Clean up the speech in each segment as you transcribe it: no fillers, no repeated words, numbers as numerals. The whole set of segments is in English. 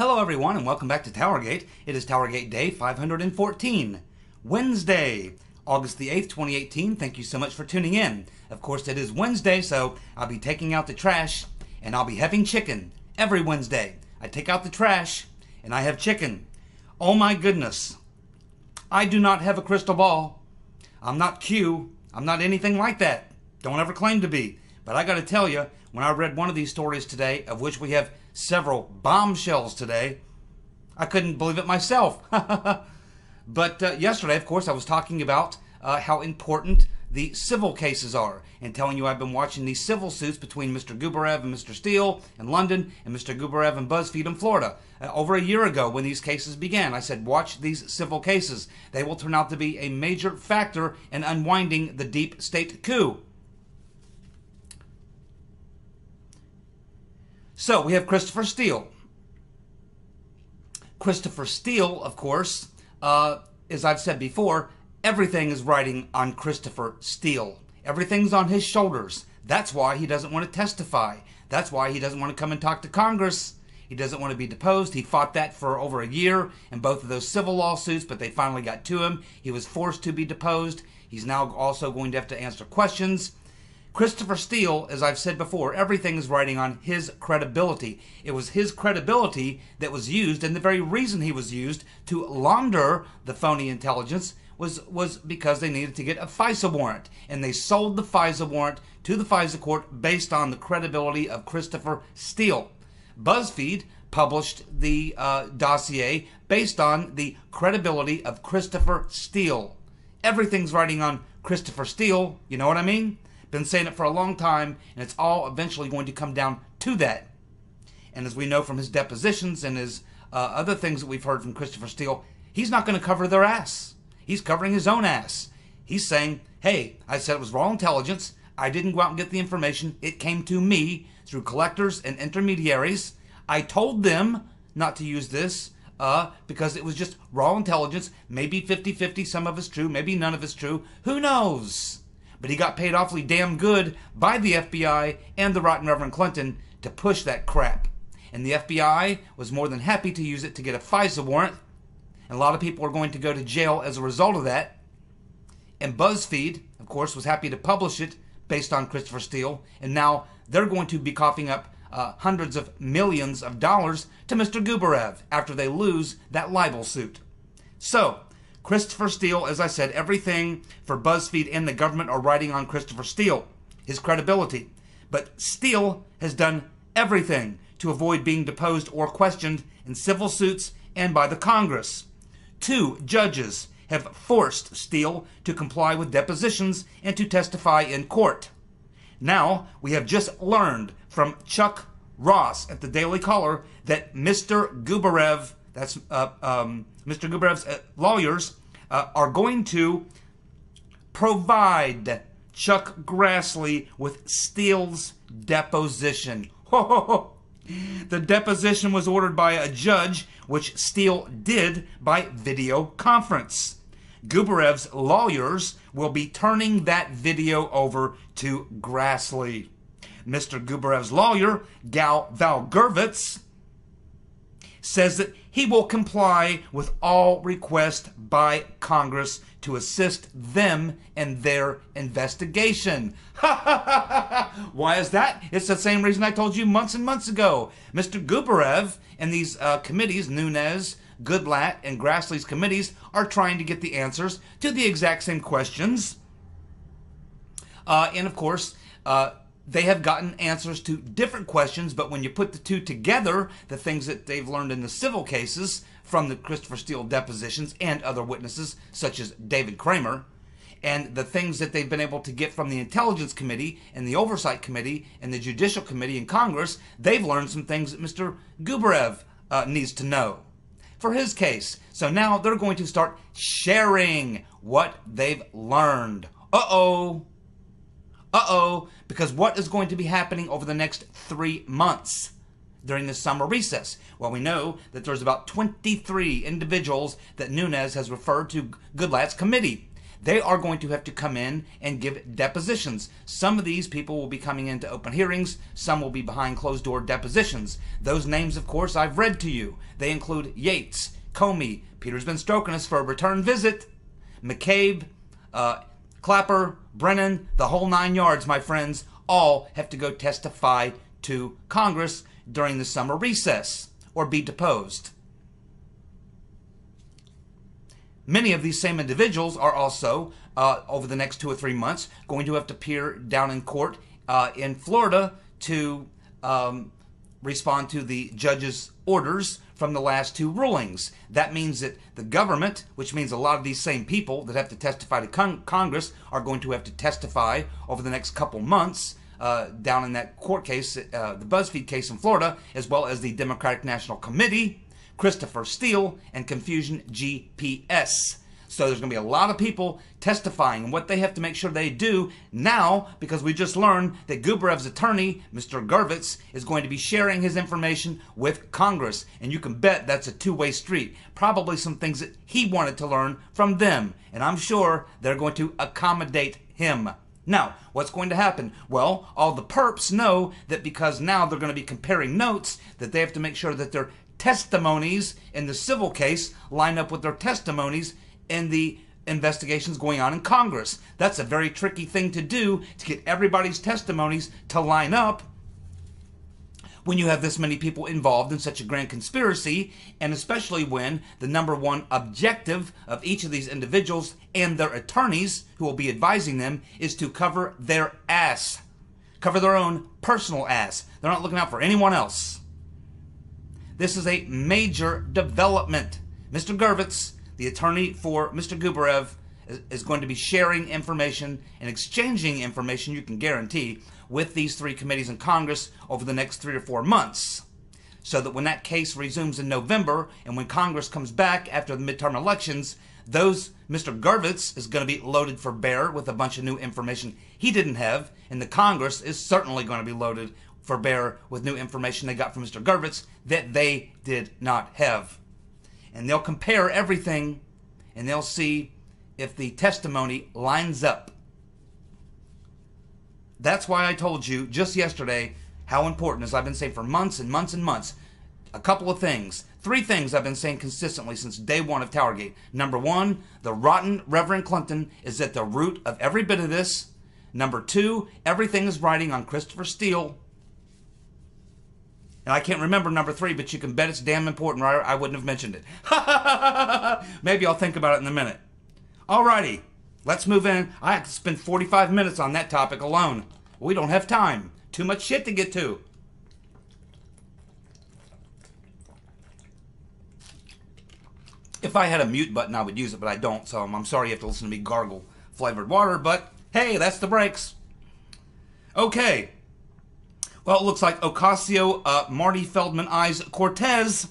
Hello everyone and welcome back to TowerGate. It is TowerGate Day 514, Wednesday, August the 8th, 2018. Thank you so much for tuning in. Of course it is Wednesday, so I'll be taking out the trash and I'll be having chicken every Wednesday. I take out the trash and I have chicken. Oh my goodness. I do not have a crystal ball. I'm not Q. I'm not anything like that. Don't ever claim to be. But I gotta tell you, when I read one of these stories today, of which we have several bombshells today, I couldn't believe it myself. But yesterday, of course, I was talking about how important the civil cases are, and telling you I've been watching these civil suits between Mr. Gubarev and Mr. Steele in London and Mr. Gubarev and BuzzFeed in Florida. Over a year ago when these cases began, I said, watch these civil cases. They will turn out to be a major factor in unwinding the deep state coup. So we have Christopher Steele. Christopher Steele, of course, as I've said before, everything is riding on Christopher Steele. Everything's on his shoulders. That's why he doesn't want to testify. That's why he doesn't want to come and talk to Congress. He doesn't want to be deposed. He fought that for over a year in both of those civil lawsuits, but they finally got to him. He was forced to be deposed. He's now also going to have to answer questions. Christopher Steele, as I've said before, everything is riding on his credibility. It was his credibility that was used, and the very reason he was used to launder the phony intelligence was because they needed to get a FISA warrant. And they sold the FISA warrant to the FISA court based on the credibility of Christopher Steele. BuzzFeed published the dossier based on the credibility of Christopher Steele. Everything's riding on Christopher Steele, you know what I mean? Been saying it for a long time, and it's all eventually going to come down to that. And as we know from his depositions and his other things that we've heard from Christopher Steele, he's not going to cover their ass. He's covering his own ass. He's saying, hey, I said it was raw intelligence. I didn't go out and get the information. It came to me through collectors and intermediaries. I told them not to use this because it was just raw intelligence. Maybe 50-50, some of it's true, maybe none of it's true. Who knows? But he got paid awfully damn good by the FBI and the rotten Reverend Clinton to push that crap. And the FBI was more than happy to use it to get a FISA warrant. And a lot of people are going to go to jail as a result of that. And BuzzFeed, of course, was happy to publish it based on Christopher Steele. And now they're going to be coughing up hundreds of millions of dollars to Mr. Gubarev after they lose that libel suit. So Christopher Steele, as I said, everything for BuzzFeed and the government are riding on Christopher Steele, his credibility. But Steele has done everything to avoid being deposed or questioned in civil suits and by the Congress. 2 judges have forced Steele to comply with depositions and to testify in court. Now, we have just learned from Chuck Ross at the Daily Caller that Mr. Gubarev, that's Mr. Gubarev's lawyers, are going to provide Chuck Grassley with Steele's deposition. The deposition was ordered by a judge, which Steele did by video conference. Gubarev's lawyers will be turning that video over to Grassley. Mr. Gubarev's lawyer, Val Gervitz, says that he will comply with all requests by Congress to assist them in their investigation. Why is that? It's the same reason I told you months and months ago. Mr. Gubarev and these committees, Nunes, Goodlatte, and Grassley's committees, are trying to get the answers to the exact same questions. And of course, they have gotten answers to different questions, but when you put the two together, the things that they've learned in the civil cases from the Christopher Steele depositions and other witnesses, such as David Kramer, and the things that they've been able to get from the Intelligence Committee and the Oversight Committee and the Judicial Committee in Congress, they've learned some things that Mr. Gubarev needs to know for his case. So now they're going to start sharing what they've learned. Because what is going to be happening over the next 3 months during the summer recess? Well, we know that there's about 23 individuals that Nunes has referred to Goodlatte's committee. they are going to have to come in and give depositions. Some of these people will be coming into open hearings. Some will be behind closed-door depositions. Those names, of course, I've read to you. They include Yates, Comey, Peter's been stroking us for a return visit, McCabe, Clapper, Brennan, the whole 9 yards, my friends, all have to go testify to Congress during the summer recess or be deposed. Many of these same individuals are also, over the next 2 or 3 months, going to have to appear down in court in Florida to respond to the judge's orders from the last 2 rulings. That means that the government, which means a lot of these same people that have to testify to Congress, are going to have to testify over the next couple months down in that court case, the BuzzFeed case in Florida, as well as the Democratic National Committee, Christopher Steele, and Confusion GPS. So there's going to be a lot of people testifying, and what they have to make sure they do now, because we just learned that Gubarev's attorney, Mr. Gervitz, is going to be sharing his information with Congress. And you can bet that's a two-way street. Probably some things that he wanted to learn from them. And I'm sure they're going to accommodate him. Now, what's going to happen? Well, all the perps know that because now they're going to be comparing notes, that they have to make sure that their testimonies in the civil case line up with their testimonies in the investigations going on in Congress. That's a very tricky thing to do, to get everybody's testimonies to line up when you have this many people involved in such a grand conspiracy, and especially when the number one objective of each of these individuals and their attorneys who will be advising them is to cover their ass. Cover their own personal ass. They're not looking out for anyone else. This is a major development. Mr. Gervitz, the attorney for Mr. Gubarev, is going to be sharing information and exchanging information, you can guarantee, with these 3 committees in Congress over the next 3 or 4 months. So that when that case resumes in November, and when Congress comes back after the midterm elections, Mr. Gervitz is going to be loaded for bear with a bunch of new information he didn't have, and the Congress is certainly going to be loaded for bear with new information they got from Mr. Gervitz that they did not have. And they'll compare everything, and they'll see if the testimony lines up. That's why I told you just yesterday how important, as I've been saying for months and months and months, a couple of things. 3 things I've been saying consistently since day 1 of TowerGate. Number 1, the rotten Reverend Clinton is at the root of every bit of this. Number 2, everything is riding on Christopher Steele. And I can't remember number 3, but you can bet it's damn important, or I wouldn't have mentioned it. Maybe I'll think about it in a minute. Alrighty, let's move in. I have to spend 45 minutes on that topic alone. We don't have time. Too much shit to get to. If I had a mute button, I would use it, but I don't, so I'm sorry you have to listen to me gargle flavored water, but hey, that's the breaks. Okay. Well, it looks like Ocasio Marty Feldman Eyes Cortez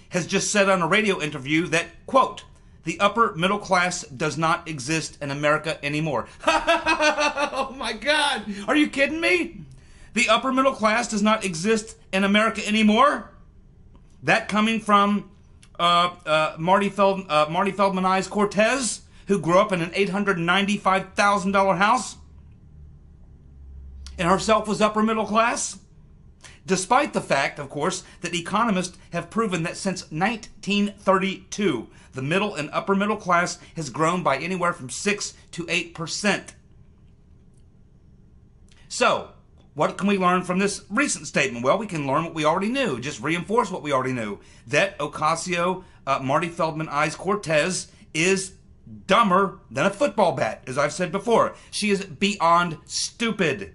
has just said on a radio interview that, quote, the upper middle class does not exist in America anymore. Oh my God. Are you kidding me? The upper middle class does not exist in America anymore? That coming from Marty Feldman Eyes Cortez, who grew up in an $895,000 house and herself was upper middle class? Despite the fact, of course, that economists have proven that since 1932, the middle and upper middle class has grown by anywhere from 6 to 8%. So, what can we learn from this recent statement? Well, we can learn what we already knew, just reinforce what we already knew, that Ocasio Marty Feldman Eyes Cortez is dumber than a football bat, as I've said before. She is beyond stupid.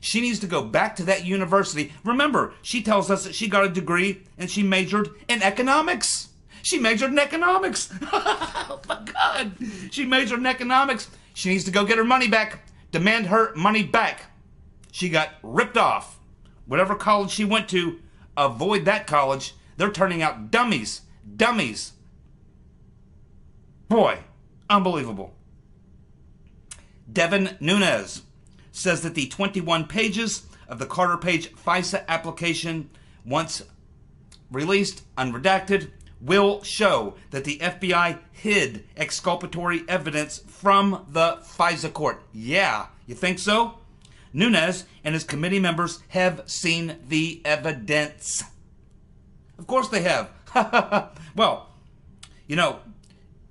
She needs to go back to that university. Remember, she tells us that she got a degree and she majored in economics. She majored in economics. Oh my God. She majored in economics. She needs to go get her money back. Demand her money back. She got ripped off. Whatever college she went to, avoid that college. They're turning out dummies. Dummies. Boy, unbelievable. Devin Nunes says that the 21 pages of the Carter Page FISA application, once released, unredacted, will show that the FBI hid exculpatory evidence from the FISA court. Yeah, you think so? Nunes and his committee members have seen the evidence. Of course they have. Well, you know,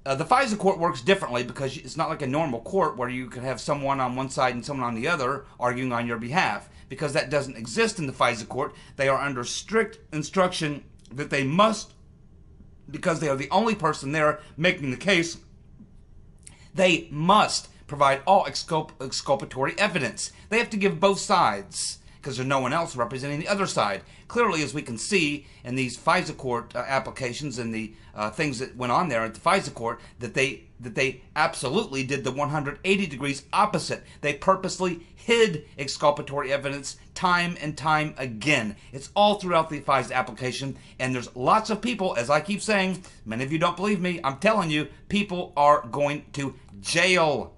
the FISA court works differently because it's not like a normal court where you can have someone on one side and someone on the other arguing on your behalf. Because that doesn't exist in the FISA court. They are under strict instruction that they must, because they are the only person there making the case, they must provide all exculpatory evidence. They have to give both sides, because there's no one else representing the other side. Clearly, as we can see in these FISA court applications and the things that went on there at the FISA court, that they absolutely did the 180 degrees opposite. They purposely hid exculpatory evidence time and time again. It's all throughout the FISA application, and there's lots of people, as I keep saying, many of you don't believe me, I'm telling you, people are going to jail.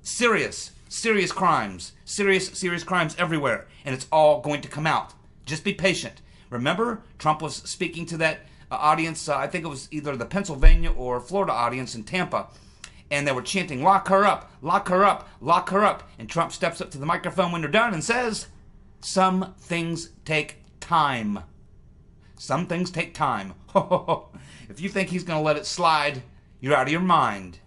Serious crimes. Serious crimes everywhere. And it's all going to come out. Just be patient. Remember, Trump was speaking to that audience, I think it was either the Pennsylvania or Florida audience in Tampa, and they were chanting, lock her up, lock her up, lock her up. And Trump steps up to the microphone when they're done and says, some things take time. Some things take time. If you think he's going to let it slide, you're out of your mind.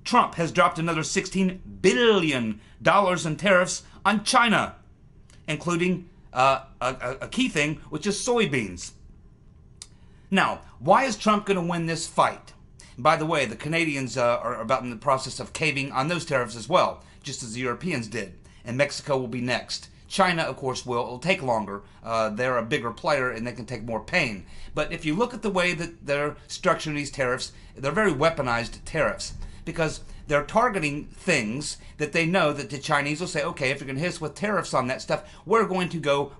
Trump has dropped another $16 billion in tariffs on China, including a key thing, which is soybeans. Now, why is Trump going to win this fight? By the way, the Canadians are about in the process of caving on those tariffs as well, just as the Europeans did. And Mexico will be next. China, of course, will. It'll take longer. They're a bigger player and they can take more pain. But if you look at the way that they're structuring these tariffs, they're very weaponized tariffs. Because they're targeting things that they know that the Chinese will say, okay, if you're going to hit us with tariffs on that stuff, we're going to go,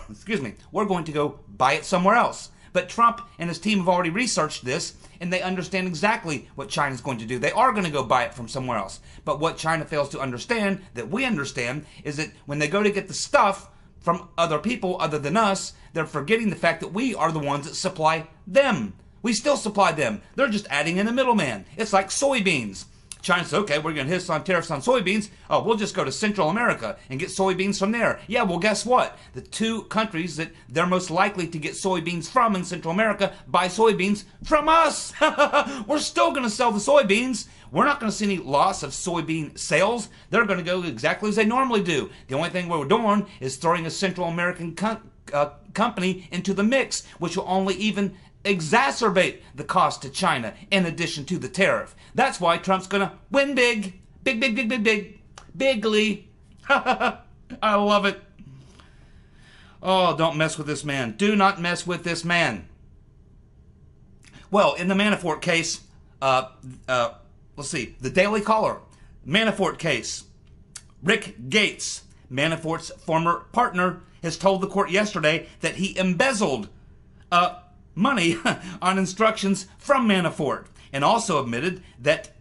excuse me, we're going to go buy it somewhere else. But Trump and his team have already researched this, and they understand exactly what China's going to do. They are going to go buy it from somewhere else. But what China fails to understand, that we understand, is that when they go to get the stuff from other people other than us, they're forgetting the fact that we are the ones that supply them. We still supply them. They're just adding in a middleman. It's like soybeans. China says, okay, we're going to hit us on tariffs on soybeans. Oh, we'll just go to Central America and get soybeans from there. Yeah, well, guess what? The two countries that they're most likely to get soybeans from in Central America buy soybeans from us. We're still going to sell the soybeans. We're not going to see any loss of soybean sales. They're going to go exactly as they normally do. The only thing we're doing is throwing a Central American company into the mix, which will only even exacerbate the cost to China in addition to the tariff. That's why Trump's going to win big. Bigly. I love it. Oh, don't mess with this man. Do not mess with this man. Well, in the Manafort case, let's see, the Daily Caller, Manafort case, Rick Gates, Manafort's former partner, has told the court yesterday that he embezzled money on instructions from Manafort, and also admitted that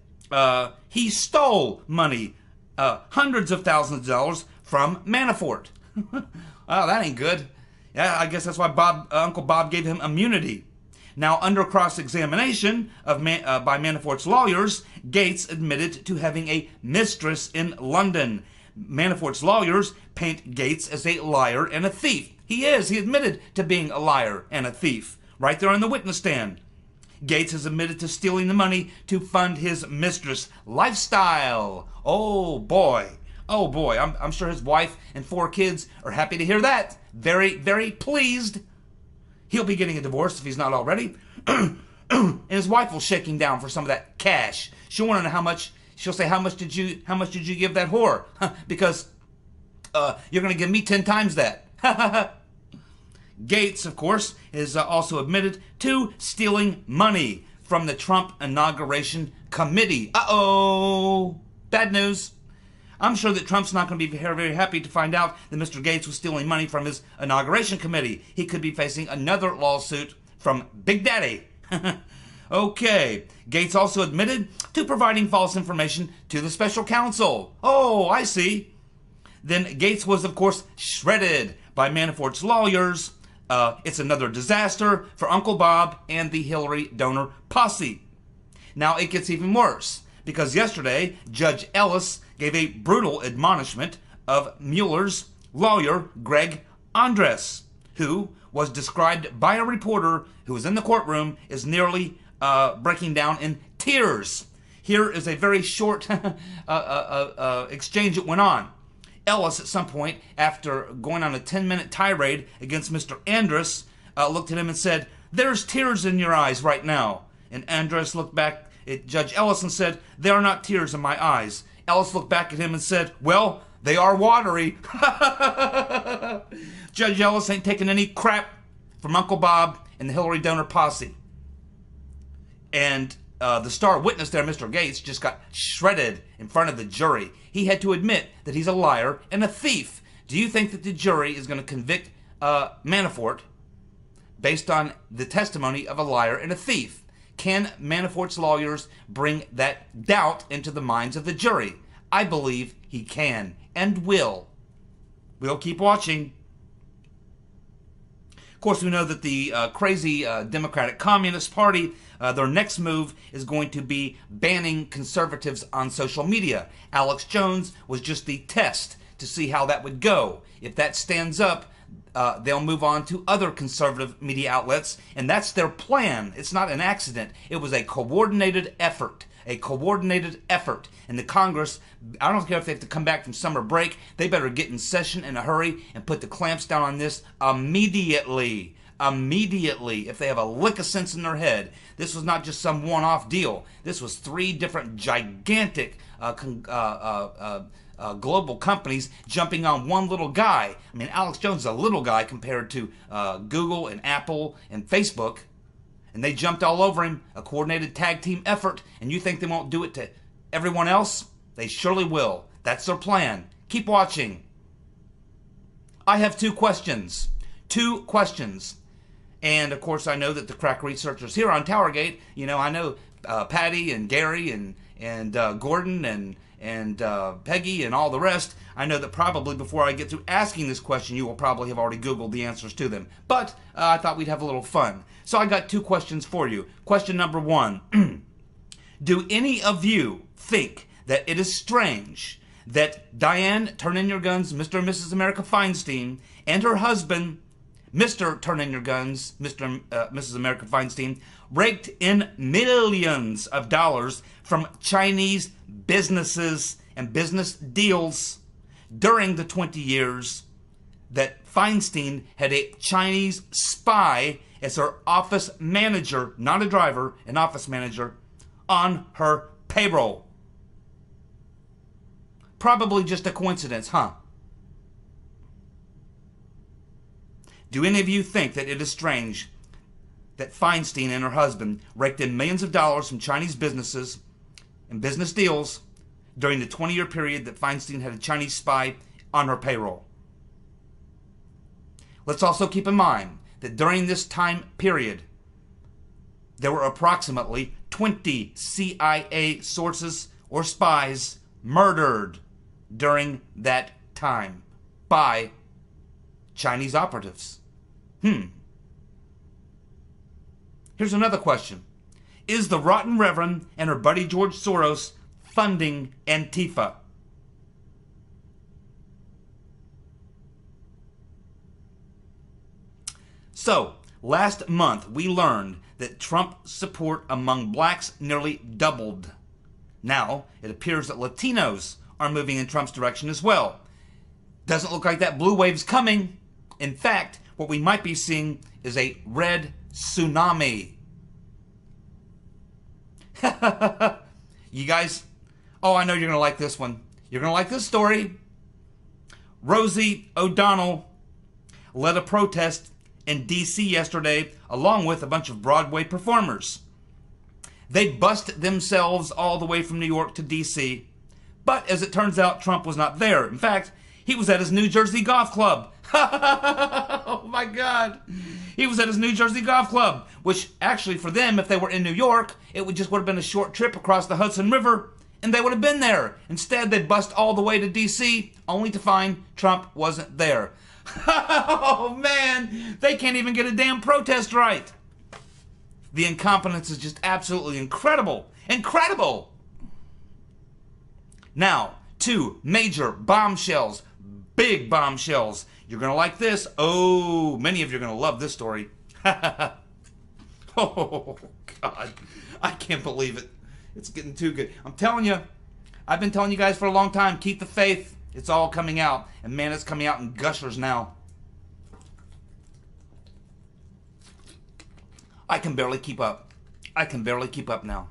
he stole money, hundreds of thousands of dollars from Manafort. Oh, that ain't good. Yeah, I guess that's why Uncle Bob gave him immunity. Now, under cross-examination by Manafort's lawyers, Gates admitted to having a mistress in London. Manafort's lawyers paint Gates as a liar and a thief. He is. He admitted to being a liar and a thief. Right there on the witness stand. Gates has admitted to stealing the money to fund his mistress' lifestyle. Oh boy. Oh boy. I'm sure his wife and 4 kids are happy to hear that. Very, very pleased. He'll be getting a divorce if he's not already. And his wife will shake him down for some of that cash. She'll want to know how much. She'll say, how much did you give that whore? Because you're going to give me 10 times that. Gates, of course, is also admitted to stealing money from the Trump Inauguration Committee. Uh-oh! Bad news. I'm sure that Trump's not going to be very, very happy to find out that Mr. Gates was stealing money from his Inauguration Committee. He could be facing another lawsuit from Big Daddy. Okay. Gates also admitted to providing false information to the special counsel. Oh, I see. Then Gates was, of course, shredded by Manafort's lawyers It's another disaster for Uncle Bob and the Hillary donor posse. Now it gets even worse, because yesterday Judge Ellis gave a brutal admonishment of Mueller's lawyer, Greg Andres, who was described by a reporter who was in the courtroom as nearly breaking down in tears. Here is a very short exchange that went on. Ellis, at some point, after going on a 10-minute tirade against Mr. Andrus, looked at him and said, "There's tears in your eyes right now." And Andrus looked back at Judge Ellis and said, "There are not tears in my eyes." Ellis looked back at him and said, "Well, they are watery." Judge Ellis ain't taking any crap from Uncle Bob and the Hillary donor posse. And the star witness there, Mr. Gates, just got shredded in front of the jury. He had to admit that he's a liar and a thief. Do you think that the jury is going to convict Manafort based on the testimony of a liar and a thief? Can Manafort's lawyers bring that doubt into the minds of the jury? I believe he can and will. We'll keep watching. Of course, we know that the crazy Democratic Communist Party, their next move is going to be banning conservatives on social media. Alex Jones was just the test to see how that would go. If that stands up, they'll move on to other conservative media outlets, and that's their plan. It's not an accident. It was a coordinated effort. A coordinated effort. And the Congress, I don't care if they have to come back from summer break, they better get in session in a hurry and put the clamps down on this immediately. Immediately, if they have a lick of sense in their head. This was not just some one-off deal. This was 3 different gigantic global companies jumping on one little guy. I mean, Alex Jones is a little guy compared to Google and Apple and Facebook. And they jumped all over him, a coordinated tag team effort, and you think they won't do it to everyone else? They surely will. That's their plan. Keep watching. I have 2 questions. 2 questions. And, of course, I know that the crack researchers here on TowerGate, you know, I know Patty and Gary and Gordon and Peggy and all the rest. I know that probably before I get through asking this question, you will probably have already Googled the answers to them. But I thought we'd have a little fun. So I got 2 questions for you. Question number 1. Do any of you think that it is strange that Diane Turn In Your Guns, Mr. and Mrs. America Feinstein, and her husband, Mr. Turn In Your Guns, Mr. and Mrs. America Feinstein, raked in millions of dollars from Chinese businesses and business deals during the 20 years that Feinstein had a Chinese spy as her office manager, not a driver, an office manager, on her payroll. Probably just a coincidence, huh? Do any of you think that it is strange that Feinstein and her husband raked in millions of dollars from Chinese businesses and business deals during the 20-year period that Feinstein had a Chinese spy on her payroll? Let's also keep in mind that during this time period, there were approximately 20 CIA sources or spies murdered during that time by Chinese operatives. Here's another question. Is the rotten Reverend and her buddy George Soros funding Antifa? So, last month we learned that Trump support among blacks nearly doubled. Now, it appears that Latinos are moving in Trump's direction as well. Doesn't look like that blue wave's coming. In fact, what we might be seeing is a red tsunami. You guys, oh, I know you're going to like this one. You're going to like this story. Rosie O'Donnell led a protest in D.C. yesterday, along with a bunch of Broadway performers. They bussed themselves all the way from New York to D.C., but as it turns out, Trump was not there. In fact, he was at his New Jersey golf club. Oh my God. He was at his New Jersey golf club, which actually for them, if they were in New York, it would have been a short trip across the Hudson River, and they would have been there. Instead, they bussed all the way to D.C., only to find Trump wasn't there. Oh, man, they can't even get a damn protest right. The incompetence is just absolutely incredible. Incredible. Now, 2 major bombshells, big bombshells. You're going to like this. Oh, many of you are going to love this story. Oh, God. I can't believe it. It's getting too good. I'm telling you, I've been telling you guys for a long time, keep the faith. It's all coming out. And man, it's coming out in gushers now. I can barely keep up. I can barely keep up now.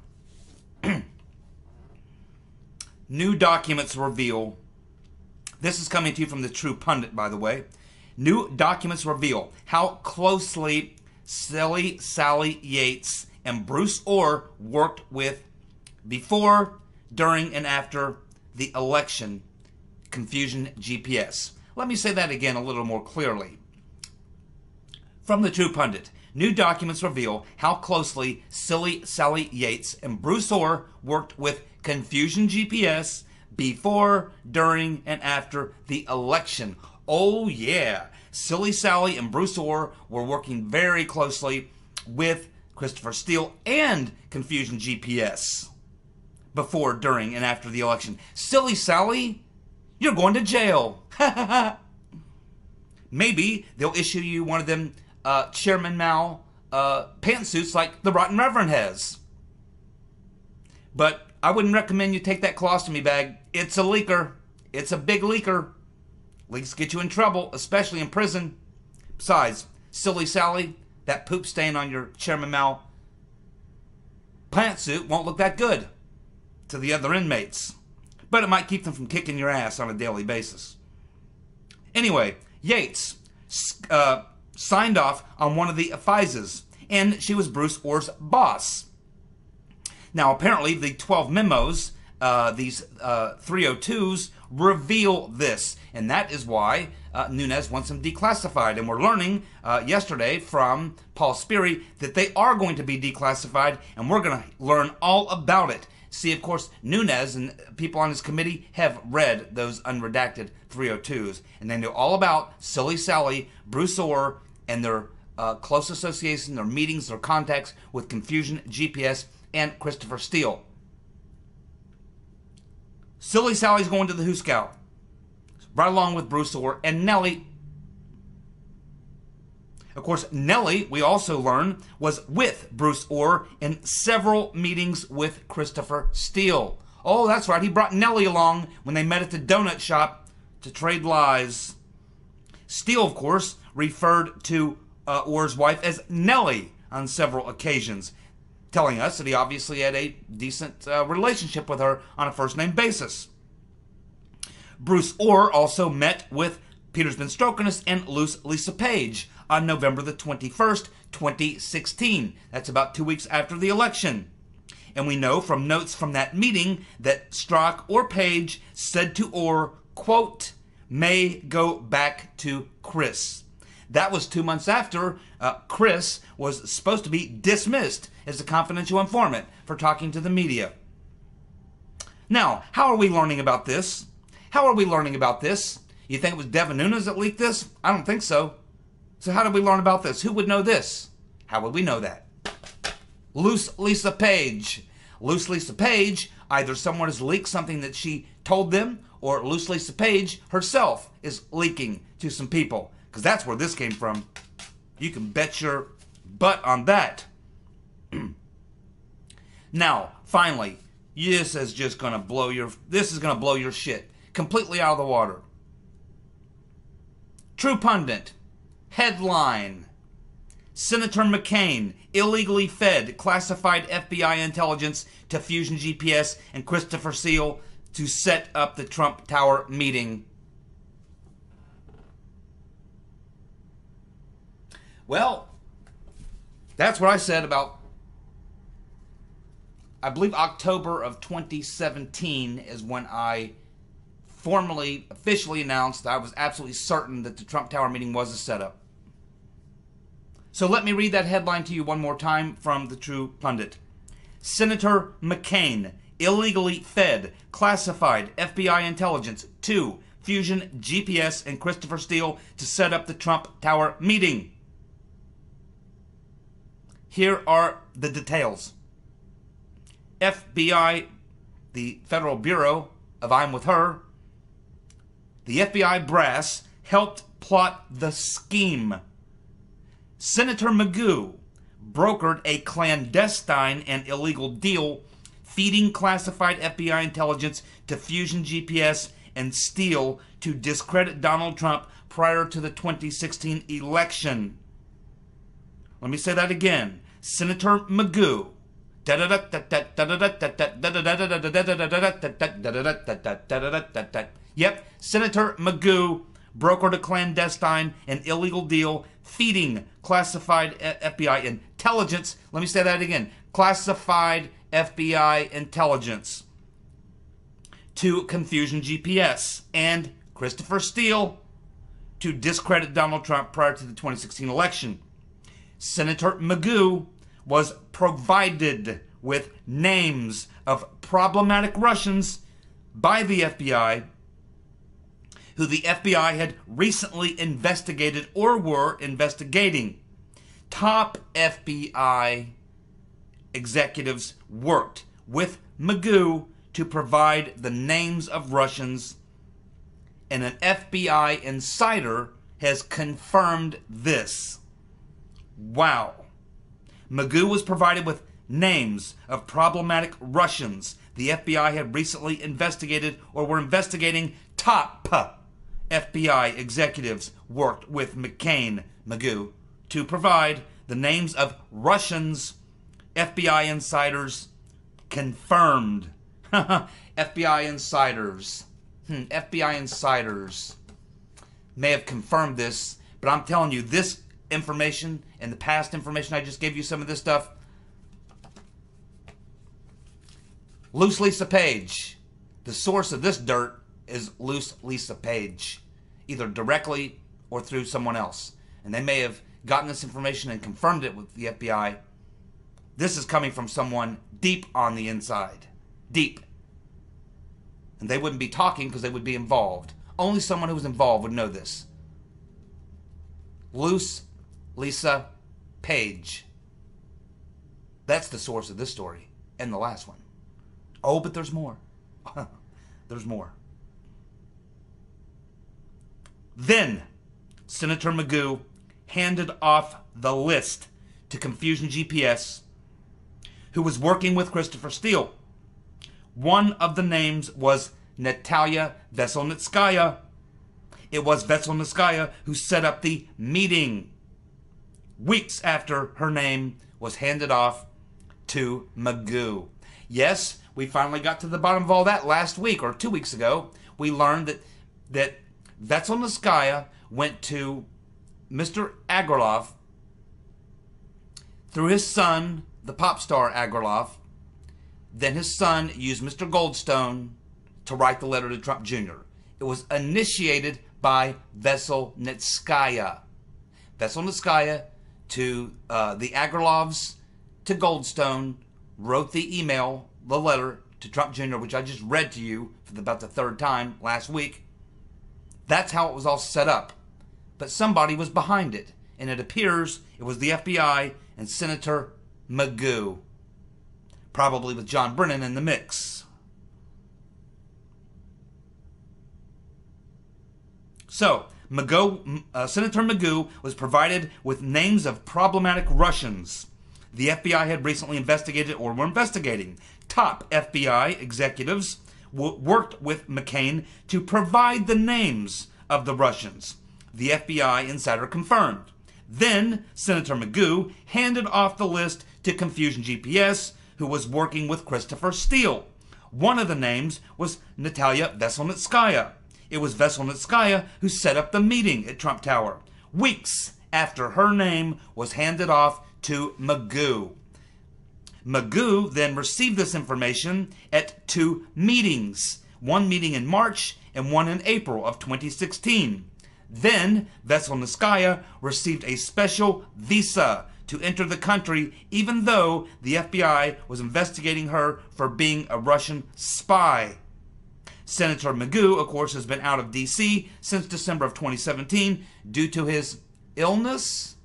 New documents reveal. This is coming to you from the True Pundit, by the way. New documents reveal how closely Silly Sally Yates and Bruce Orr worked with before, during, and after the election. Confusion GPS. Let me say that again a little more clearly. From the True Pundit, new documents reveal how closely Silly Sally Yates and Bruce Orr worked with Confusion GPS before, during, and after the election. Oh yeah, Silly Sally and Bruce Orr were working very closely with Christopher Steele and Confusion GPS before, during, and after the election. Silly Sally, you're going to jail. Maybe they'll issue you one of them Chairman Mao pantsuits like the Rotten Reverend has. But I wouldn't recommend you take that colostomy bag. It's a leaker. It's a big leaker. Leaks get you in trouble, especially in prison. Besides, Silly Sally, that poop stain on your Chairman Mao pantsuit won't look that good to the other inmates. But it might keep them from kicking your ass on a daily basis. Anyway, Yates signed off on one of the FISAs, and she was Bruce Orr's boss. Now, apparently, the 12 memos, these 302s, reveal this, and that is why Nunes wants them declassified. And we're learning yesterday from Paul Sperry that they are going to be declassified, and we're going to learn all about it. See, of course, Nunes and people on his committee have read those unredacted 302s, and they know all about Silly Sally, Bruce Orr, and their close association, their meetings, their contacts with Confusion GPS and Christopher Steele. Silly Sally's going to the Hooskow, right along with Bruce Orr and Nellie. Of course, Nellie, we also learn, was with Bruce Orr in several meetings with Christopher Steele. Oh, that's right, he brought Nellie along when they met at the donut shop to trade lies. Steele, of course, referred to Orr's wife as Nellie on several occasions, telling us that he obviously had a decent relationship with her on a first-name basis. Bruce Orr also met with Peter's been stroking us and Loose Lisa Page on November the 21st, 2016. That's about 2 weeks after the election. And we know from notes from that meeting that Strzok or Page said to Orr, quote, may go back to Chris. That was 2 months after Chris was supposed to be dismissed as a confidential informant for talking to the media. Now, how are we learning about this? How are we learning about this? You think it was Devin Nunes that leaked this? I don't think so. So how did we learn about this? Who would know this? How would we know that? Loose Lisa Page. Loose Lisa Page, either someone has leaked something that she told them, or Loose Lisa Page herself is leaking to some people. Because that's where this came from. You can bet your butt on that. Now, finally, this is just going to blow your shit completely out of the water. True Pundit. Headline. Senator McCain illegally fed classified FBI intelligence to Fusion GPS and Christopher Steele to set up the Trump Tower meeting. Well, that's what I said about, I believe October of 2017 is when I formally, officially announced that I was absolutely certain that the Trump Tower meeting was a setup. So let me read that headline to you one more time from the True Pundit. Senator McCain illegally fed classified FBI intelligence to Fusion GPS and Christopher Steele to set up the Trump Tower meeting. Here are the details. FBI, the Federal Bureau of I'm With Her, the FBI brass helped plot the scheme. Senator Magoo brokered a clandestine and illegal deal feeding classified FBI intelligence to Fusion GPS and Steele to discredit Donald Trump prior to the 2016 election. Let me say that again. Senator Magoo. Yep, Senator Magoo brokered a clandestine and illegal deal feeding classified FBI intelligence. Let me say that again. Classified FBI intelligence to Confusion GPS and Christopher Steele to discredit Donald Trump prior to the 2016 election. Senator Magoo was provided with names of problematic Russians by the FBI who the FBI had recently investigated or were investigating. Top FBI executives worked with Magoo to provide the names of Russians, and an FBI insider has confirmed this. Wow. Magoo was provided with names of problematic Russians the FBI had recently investigated or were investigating. Top FBI executives worked with Magoo to provide the names of Russians. FBI insiders confirmed. FBI insiders. FBI insiders may have confirmed this, but I'm telling you, this information and the past information, I just gave you some of this stuff. Loose Lisa Page. The source of this dirt is Loose Lisa Page, either directly or through someone else. And they may have gotten this information and confirmed it with the FBI. This is coming from someone deep on the inside. Deep. And they wouldn't be talking because they would be involved. Only someone who was involved would know this. Loose Lisa Page. That's the source of this story and the last one. Oh, but there's more. There's more. Then, Senator Magoo handed off the list to Confusion GPS, who was working with Christopher Steele. One of the names was Natalia Veselnitskaya. It was Veselnitskaya who set up the meeting weeks after her name was handed off to Magoo. Yes, we finally got to the bottom of all that last week or 2 weeks ago. We learned that Veselnitskaya went to Mr. Agrilov through his son, the pop star Agrilov. Then his son used Mr. Goldstone to write the letter to Trump Jr. It was initiated by Veselnitskaya. Veselnitskaya to the Agrilovs, to Goldstone, wrote the email, the letter to Trump Jr., which I just read to you for about the third time last week. That's how it was all set up. But somebody was behind it, and it appears it was the FBI and Senator Magoo, probably with John Brennan in the mix. So, Senator Magoo was provided with names of problematic Russians the FBI had recently investigated or were investigating. Top FBI executives worked with McCain to provide the names of the Russians. The FBI insider confirmed. Then, Senator Magoo handed off the list to Confusion GPS, who was working with Christopher Steele. One of the names was Natalia Veselnitskaya. It was Veselnitskaya who set up the meeting at Trump Tower, weeks after her name was handed off to Magoo. Magoo then received this information at 2 meetings, one meeting in March and one in April of 2016. Then Veselnitskaya received a special visa to enter the country, even though the FBI was investigating her for being a Russian spy. Senator Magoo, of course, has been out of D.C. since December of 2017 due to his illness.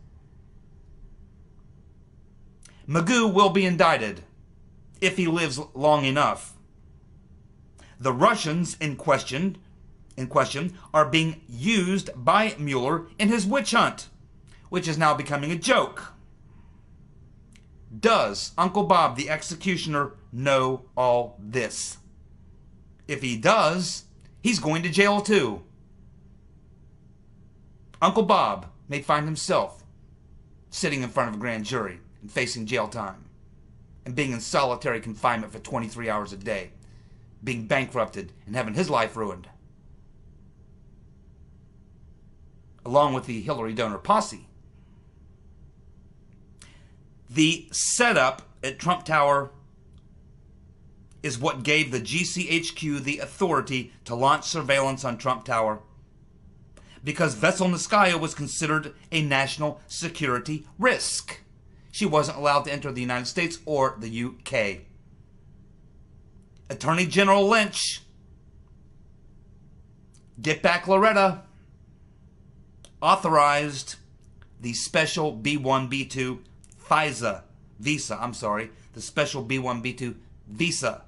Magoo will be indicted if he lives long enough. The Russians in question are being used by Mueller in his witch hunt, which is now becoming a joke. Does Uncle Bob the executioner know all this? If he does, he's going to jail too. Uncle Bob may find himself sitting in front of a grand jury and facing jail time and being in solitary confinement for 23 hours a day, being bankrupted and having his life ruined, along with the Hillary donor posse. The setup at Trump Tower is what gave the GCHQ the authority to launch surveillance on Trump Tower, because Veselnitskaya was considered a national security risk. She wasn't allowed to enter the United States or the UK. Attorney General Lynch, get back Loretta, authorized the special B-1, B-2 visa, the special B-1, B-2 visa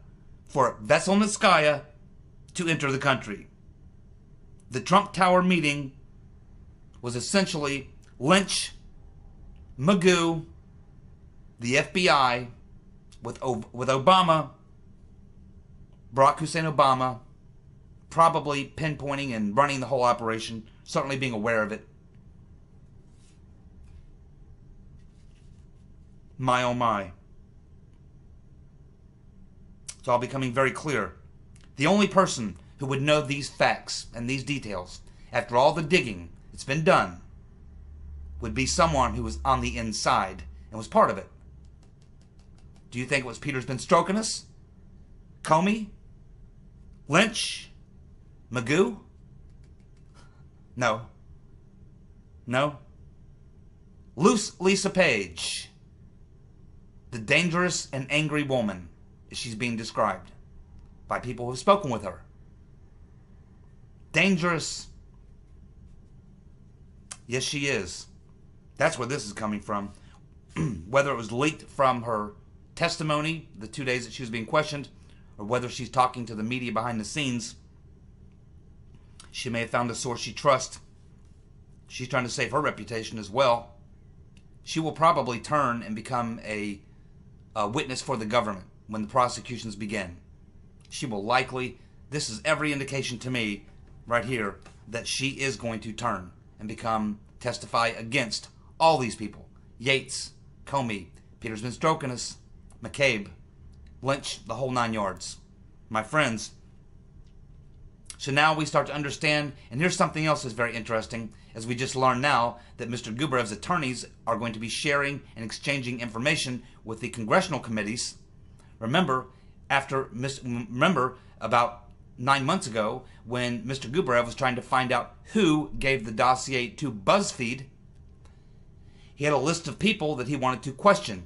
for Veselnitskaya to enter the country. The Trump Tower meeting was essentially Lynch, Magoo, the FBI, with Obama, Barack Hussein Obama, probably pinpointing and running the whole operation, certainly being aware of it. My oh my. It's all becoming very clear. The only person who would know these facts and these details, after all the digging that's been done, would be someone who was on the inside and was part of it. Do you think it was Peter's been stroking us? Comey? Lynch? Magoo? No. No. Loose Lisa Page, the dangerous and angry woman, as she's being described by people who have spoken with her. Dangerous. Yes, she is. That's where this is coming from. Whether it was leaked from her testimony the 2 days that she was being questioned, or whether she's talking to the media behind the scenes, she may have found a source she trusts. She's trying to save her reputation as well. She will probably turn and become a witness for the government when the prosecutions begin. She will likely, this is every indication to me right here, that she is going to turn and testify against all these people. Yates, Comey, Peter's been stroking us, McCabe, Lynch, the whole 9 yards. My friends, so now we start to understand, and here's something else that's very interesting, as we just learned now that Mr. Gubarev's attorneys are going to be sharing and exchanging information with the congressional committees. Remember, about 9 months ago, when Mr. Gubarev was trying to find out who gave the dossier to BuzzFeed, he had a list of people that he wanted to question.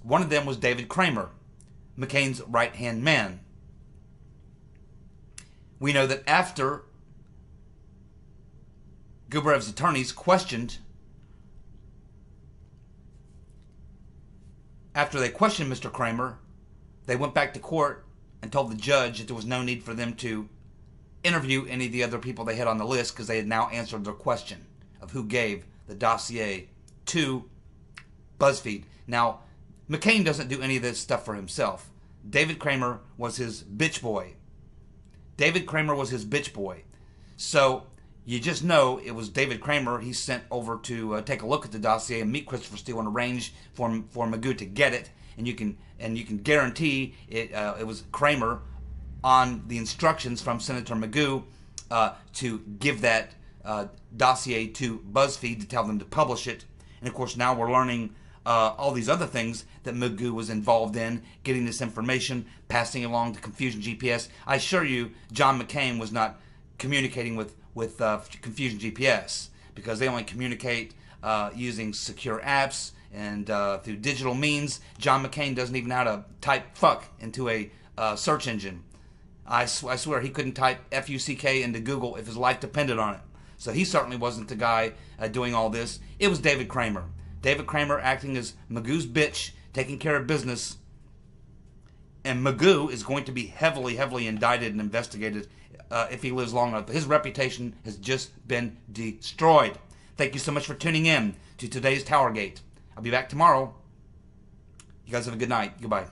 One of them was David Kramer, McCain's right-hand man. We know that after Gubarev's attorneys questioned Mr. Kramer, they went back to court and told the judge that there was no need for them to interview any of the other people they had on the list, because they had now answered their question of who gave the dossier to BuzzFeed. Now, McCain doesn't do any of this stuff for himself. David Kramer was his bitch boy. So you just know it was David Kramer he sent over to take a look at the dossier and meet Christopher Steele and arrange for Magoo to get it. And you can guarantee it was Kramer on the instructions from Senator Magoo to give that dossier to BuzzFeed to tell them to publish it. And of course now we're learning all these other things that Magoo was involved in, getting this information, passing along to Confusion GPS. I assure you, John McCain was not communicating with Confusion GPS, because they only communicate using secure apps and through digital means. John McCain doesn't even know how to type fuck into a search engine. I swear he couldn't type F-U-C-K into Google if his life depended on it. So he certainly wasn't the guy doing all this. It was David Kramer. David Kramer acting as Magoo's bitch, taking care of business. And Magoo is going to be heavily, heavily indicted and investigated if he lives long enough. His reputation has just been destroyed. Thank you so much for tuning in to today's TowerGate. I'll be back tomorrow. You guys have a good night. Goodbye.